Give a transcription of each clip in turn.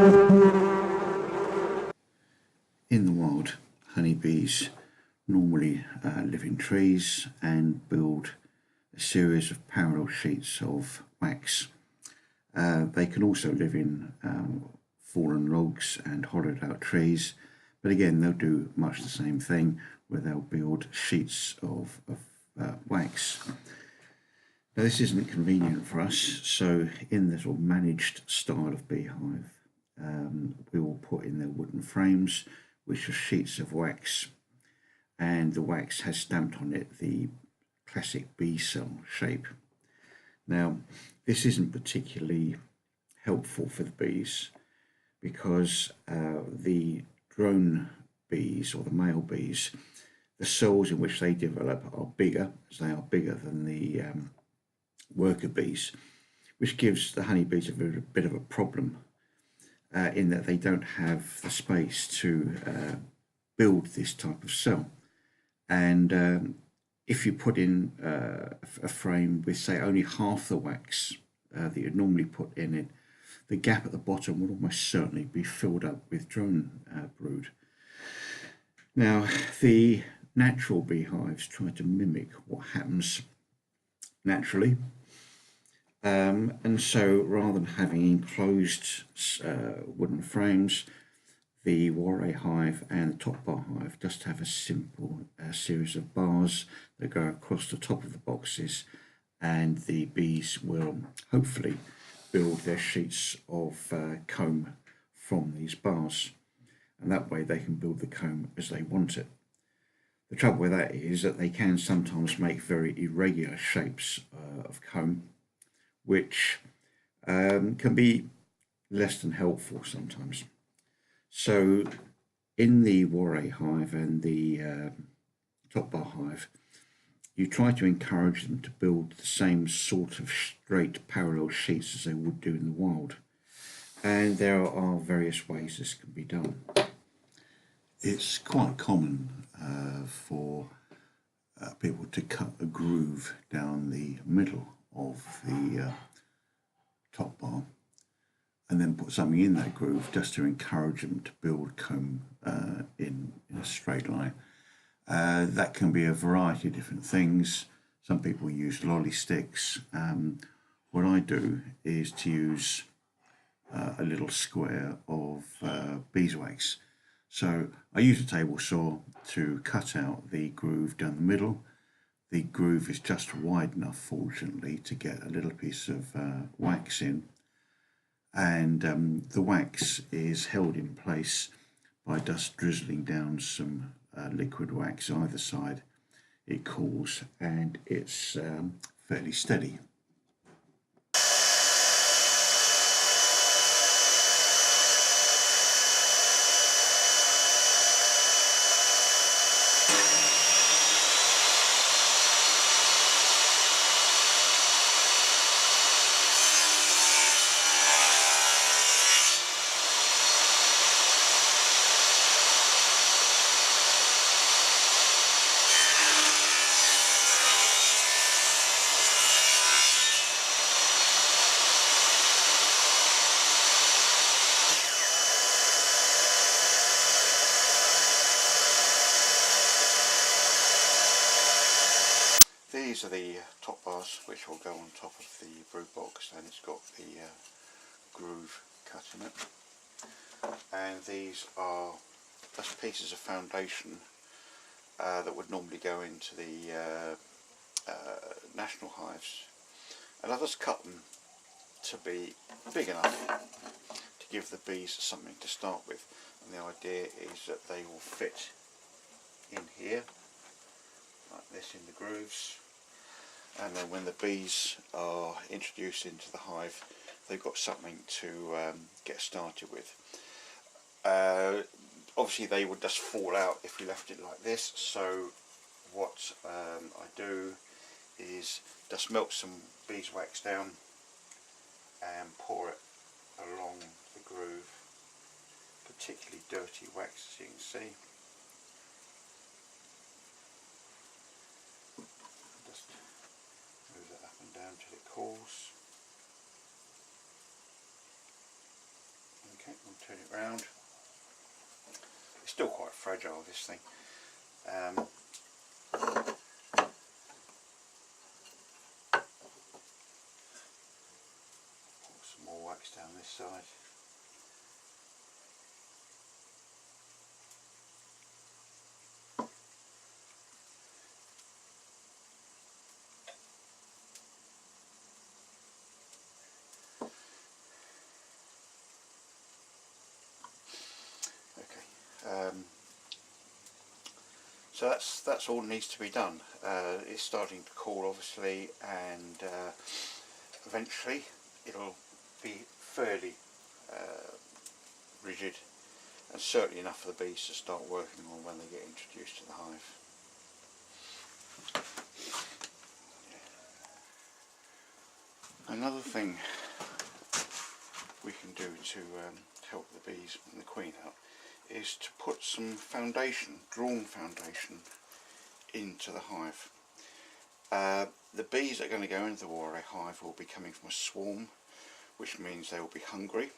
In the wild, honeybees normally live in trees and build a series of parallel sheets of wax. They can also live in fallen logs and hollowed out trees, but again they'll do much the same thing, where they'll build sheets of wax. Now this isn't convenient for us, so in the sort of managed style of beehive, we will put in their wooden frames, which are sheets of wax, and the wax has stamped on it the classic bee cell shape. Now this isn't particularly helpful for the bees, because the drone bees, or the male bees, the cells in which they develop are bigger, as they are bigger than the worker bees, which gives the honeybees a bit of a problem in that they don't have the space to build this type of cell. And if you put in a frame with, say, only half the wax that you'd normally put in it, the gap at the bottom will almost certainly be filled up with drone brood. Now, the natural beehives try to mimic what happens naturally, and so rather than having enclosed wooden frames, the Warre Hive and the top bar hive just have a simple series of bars that go across the top of the boxes, and the bees will hopefully build their sheets of comb from these bars, and that way they can build the comb as they want it. The trouble with that is that they can sometimes make very irregular shapes of comb, which can be less than helpful sometimes. So in the Warre Hive and the top bar hive, you try to encourage them to build the same sort of straight parallel sheets as they would do in the wild, and there are various ways this can be done. It's quite common for people to cut a groove down the middle of the top bar and then put something in that groove just to encourage them to build comb in a straight line. That can be a variety of different things. Some people use lolly sticks. What I do is to use a little square of beeswax. So I use a table saw to cut out the groove down the middle. The groove is just wide enough, fortunately, to get a little piece of wax in, and the wax is held in place by just drizzling down some liquid wax either side. It cools and it's fairly steady. These are the top bars which will go on top of the brood box, and it's got the groove cut in it. And these are just pieces of foundation that would normally go into the national hives, and I've just cut them to be big enough to give the bees something to start with. And the idea is that they will fit in here like this in the grooves, and then when the bees are introduced into the hive, they've got something to get started with. Obviously they would just fall out if we left it like this, so what I do is just melt some beeswax down and pour it along the groove, particularly dirty wax, as you can see. Just move that up and down till it cools. Okay. I'll turn it round. It's still quite fragile, this thing. Pour some more wax down this side. So that's all needs to be done. It's starting to cool, obviously, and eventually it'll be fairly rigid, and certainly enough for the bees to start working on when they get introduced to the hive. Another thing we can do to help the bees and the queen out is to put some foundation, drawn foundation, into the hive. The bees that are going to go into the Warre Hive will be coming from a swarm, which means they will be hungry.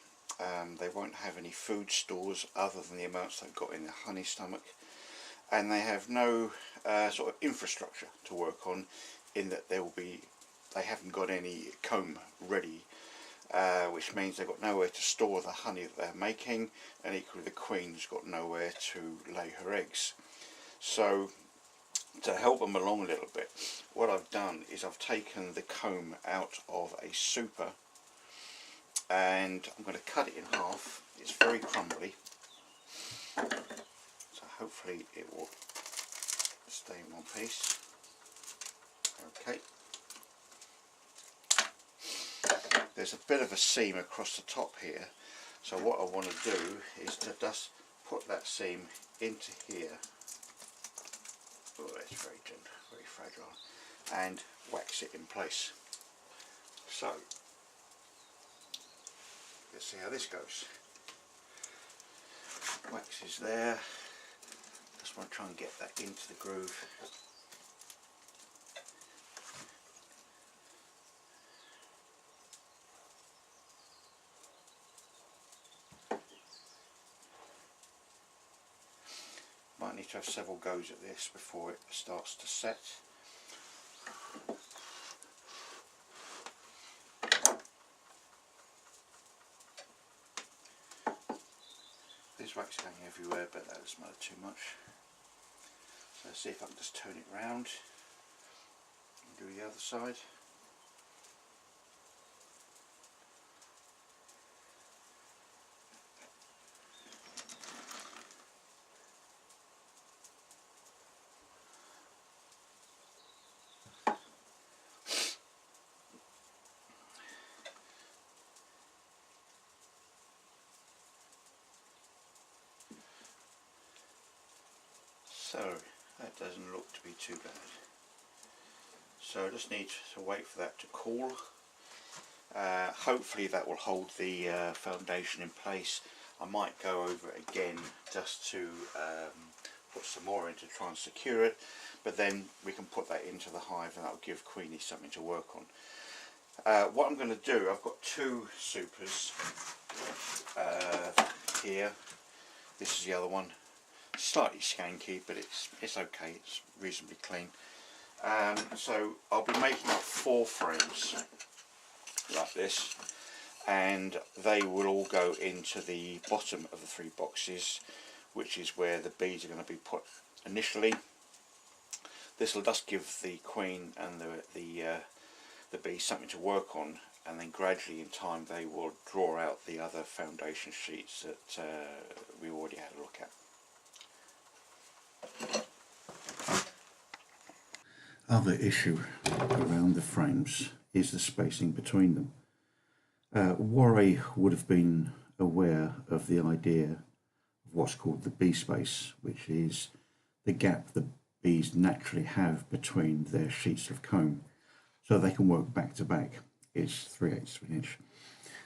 They won't have any food stores other than the amounts they've got in their honey stomach, and they have no sort of infrastructure to work on, in that they haven't got any comb ready, which means they've got nowhere to store the honey that they're making, and equally the queen's got nowhere to lay her eggs. So to help them along a little bit, what I've done is I've taken the comb out of a super, and I'm going to cut it in half. It's very crumbly, so hopefully it will stay in one piece. Okay. There's a bit of a seam across the top here, so what I want to do is to just put that seam into here. Oh, it's very gentle, very fragile, and wax it in place. So let's see how this goes. Wax is there. Just want to try and get that into the groove. Might need to have several goes at this before it starts to set. There's wax going everywhere, but that doesn't matter too much. So let's see if I can just turn it round and do the other side. So that doesn't look to be too bad. So I just need to wait for that to cool. Hopefully that will hold the foundation in place. I might go over it again just to put some more in to try and secure it, but then we can put that into the hive and that will give Queenie something to work on. What I'm going to do, I've got two supers here. This is the other one. Slightly skanky, but it's okay, it's reasonably clean. So I'll be making up 4 frames like this, and they will all go into the bottom of the 3 boxes, which is where the bees are going to be put initially. This will just give the queen and the bees something to work on, and then gradually in time they will draw out the other foundation sheets that we already had a look at. Other issue around the frames is the spacing between them. Warre would have been aware of the idea of what's called the bee space, which is the gap the bees naturally have between their sheets of comb, so they can work back to back. It's 3/8 of an inch.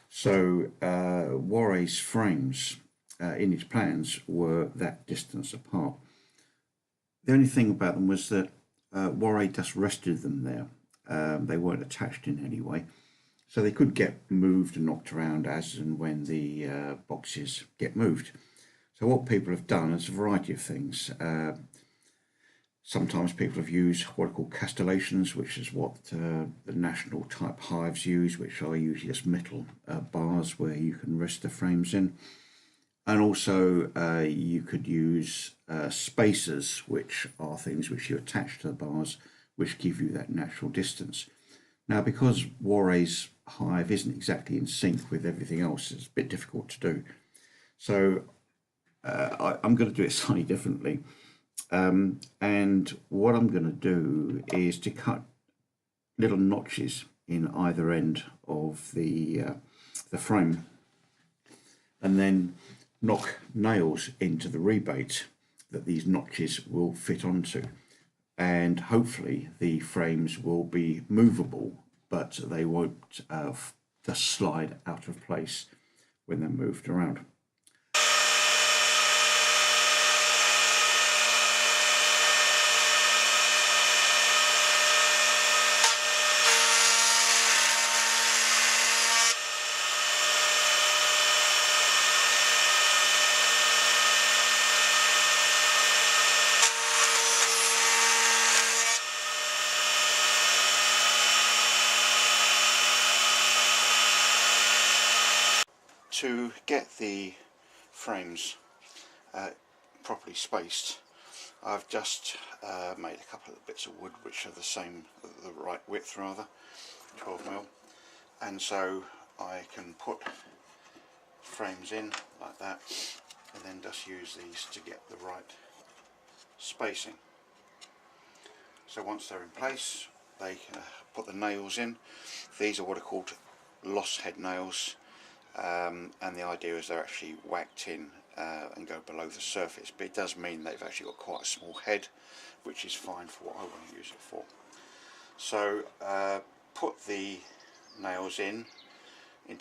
So Warre's frames in his plans were that distance apart. The only thing about them was that Warre just rested them there. They weren't attached in any way, So they could get moved and knocked around as and when the boxes get moved. So what people have done is a variety of things. Sometimes people have used what are called castellations, which is what the national type hives use, which are usually just metal bars where you can rest the frames in. And also you could use spacers, which are things which you attach to the bars, which give you that natural distance. Now, because Warre's hive isn't exactly in sync with everything else, it's a bit difficult to do. So I'm going to do it slightly differently. And what I'm going to do is to cut little notches in either end of the frame, and then knock nails into the rebate that these notches will fit onto, and hopefully the frames will be movable, but they won't just slide out of place when they're moved around. To get the frames properly spaced, I've just made a couple of bits of wood which are the right width rather, 12mm, and so I can put frames in like that and then just use these to get the right spacing. So once they're in place, they can put the nails in. These are what are called loss head nails. And the idea is they're actually whacked in and go below the surface, but it does mean they've actually got quite a small head, which is fine for what I want to use it for. So put the nails into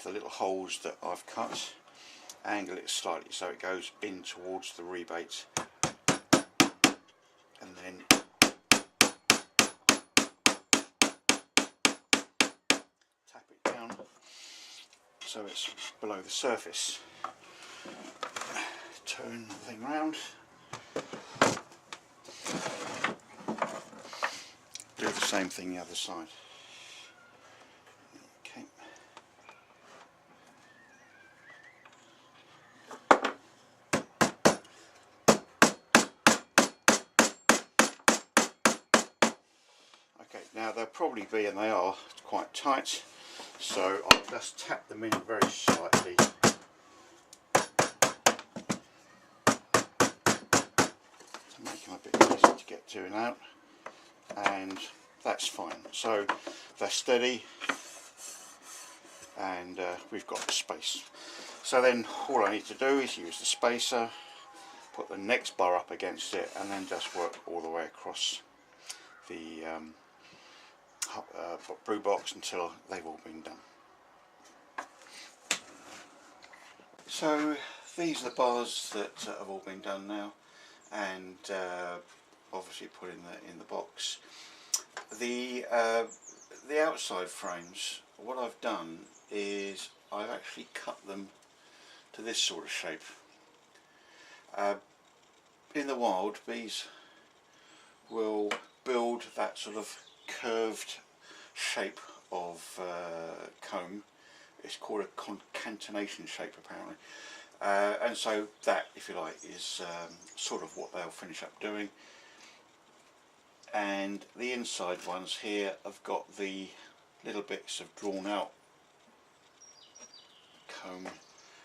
the little holes that I've cut, angle it slightly so it goes in towards the rebate, and then tap it down so it's below the surface. Turn the thing round. Do the same thing the other side. Okay. Okay, now they'll probably be, and they are, quite tight, so I'll just tap them in very slightly. To make them a bit easier to get to and out, and that's fine. So they're steady, and we've got the space. So then all I need to do is use the spacer, put the next bar up against it, and then just work all the way across the brew box until they've all been done. So these are the bars that have all been done now, and obviously put in the box. The outside frames, what I've done is I've actually cut them to this sort of shape. In the wild, bees will build that sort of curved shape of comb. It's called a concatenation shape apparently, and so that, if you like, is sort of what they'll finish up doing. And the inside ones here have got the little bits of drawn out comb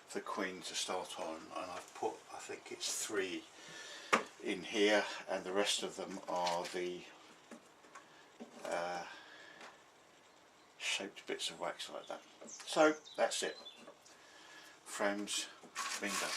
for the queen to start on, and I've put, I think it's 3 in here, and the rest of them are the shaped bits of wax like that. So that's it. Frames been done.